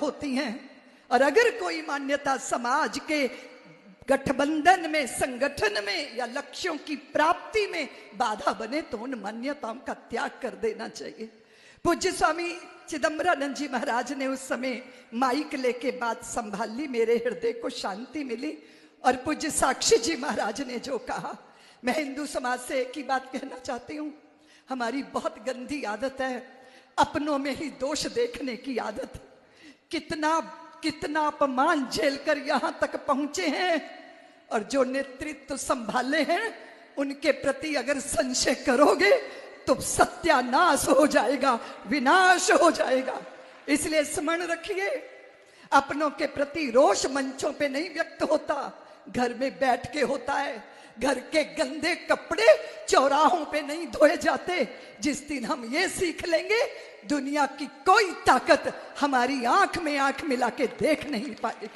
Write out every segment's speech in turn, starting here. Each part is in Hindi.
होती हैं। और अगर कोई मान्यता समाज के गठबंधन में, संगठन में या लक्ष्यों की प्राप्ति में बाधा बने तो उन मान्यताओं का त्याग कर देना चाहिए। पूज्य स्वामी चिदंबरानंद जी महाराज ने उस समय माइक लेके बात संभाल ली, मेरे हृदय को शांति मिली। और पूज्य साक्षी जी महाराज ने जो कहा, मैं हिंदू समाज से एक ही बात कहना चाहती हूँ, हमारी बहुत गंदी आदत है अपनों में ही दोष देखने की आदत। कितना कितना अपमान झेलकर यहां तक पहुंचे हैं, और जो नेतृत्व संभाले हैं उनके प्रति अगर संशय करोगे तो सत्यानाश हो जाएगा, विनाश हो जाएगा। इसलिए स्मरण रखिए, अपनों के प्रति रोष मंचों पे नहीं व्यक्त होता, घर में बैठ के होता है। घर के गंदे कपड़े चौराहों पे नहीं धोए जाते। जिस दिन हम ये सीख लेंगे, दुनिया की कोई ताकत हमारी आंख में आंख मिला के देख नहीं पाएगी।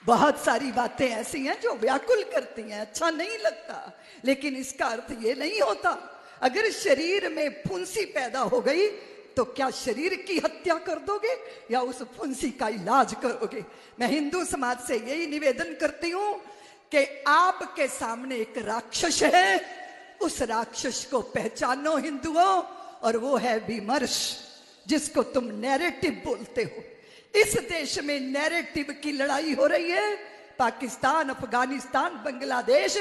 बहुत सारी बातें ऐसी हैं जो व्याकुल करती हैं, अच्छा नहीं लगता, लेकिन इसका अर्थ ये नहीं होता अगर शरीर में फुंसी पैदा हो गई तो क्या शरीर की हत्या कर दोगे या उस फुंसी का इलाज करोगे। मैं हिंदू समाज से यही निवेदन करती हूं कि आपके सामने एक राक्षस है, उस राक्षस को पहचानो हिंदुओं, और वो है विमर्श, जिसको तुम नैरेटिव बोलते हो। इस देश में नैरेटिव की लड़ाई हो रही है। पाकिस्तान, अफगानिस्तान, बांग्लादेश,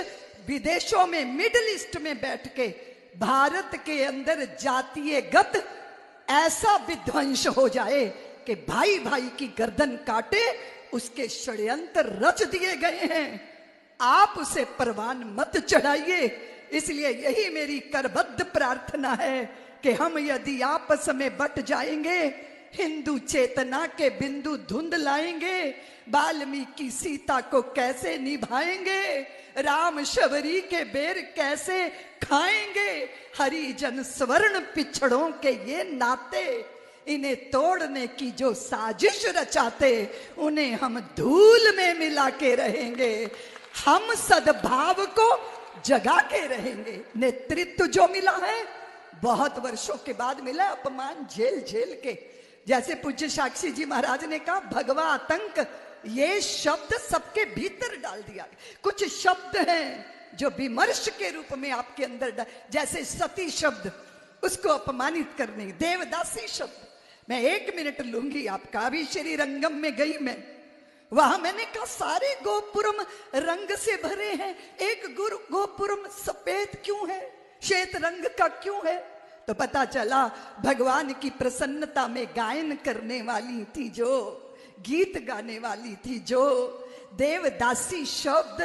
विदेशों में, मिडिल ईस्ट में बैठ के भारत के अंदर जातीयगत ऐसा विध्वंस हो जाए कि भाई भाई की गर्दन काटे, उसके षड्यंत्र रच दिए गए हैं। आप उसे परवान मत चढ़ाइए। इसलिए यही मेरी करबद्ध प्रार्थना है कि हम यदि आपस में बट जाएंगे, हिंदू चेतना के बिंदु धुंध लाएंगे, वाल्मीकि सीता को कैसे निभाएंगे, राम शबरी के बेर कैसे खाएंगे, हरिजन स्वर्ण पिछड़ों के ये नाते, इन्हें तोड़ने की जो साजिश रचाते, उन्हें हम धूल में मिला के रहेंगे। हम सद्भाव को जगा के रहेंगे। नेतृत्व जो मिला है बहुत वर्षों के बाद मिला, अपमान झेल झेल के। जैसे पूज्य साक्षी जी महाराज ने कहा, भगवा आतंक, ये शब्द सबके भीतर डाल दिया। कुछ शब्द हैं जो विमर्श के रूप में आपके अंदर जैसे सती शब्द, उसको अपमानित करने, देवदासी शब्द। मैं 1 मिनट लूंगी आपका। अभी श्री रंगम में गई मैं, वहां मैंने कहा सारे गोपुरम रंग से भरे हैं, एक गोपुरम सफेद क्यों है, श्वेत रंग का क्यों है? तो पता चला भगवान की प्रसन्नता में गायन करने वाली थी, जो गीत गाने वाली थी, जो देवदासी शब्द,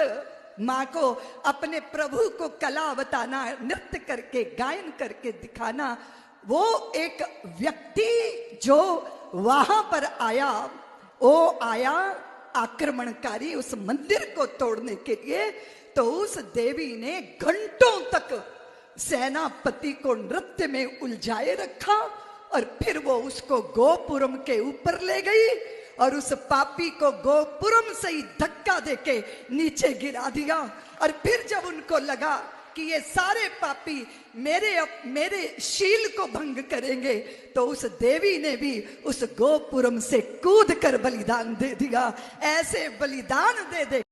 माँ को अपने प्रभु को कला बताना, नृत्य करके गायन करके दिखाना। वो एक व्यक्ति जो वहां पर आया, वो आया आक्रमणकारी उस मंदिर को तोड़ने के लिए, तो उस देवी ने घंटों तक सेनापति को नृत्य में उलझाए रखा, और फिर वो उसको गोपुरम के ऊपर ले गई, और उस पापी को गोपुरम से ही धक्का देके नीचे गिरा दिया। और फिर जब उनको लगा कि ये सारे पापी मेरे शील को भंग करेंगे, तो उस देवी ने भी उस गोपुरम से कूद कर बलिदान दे दिया। ऐसे बलिदान दे दे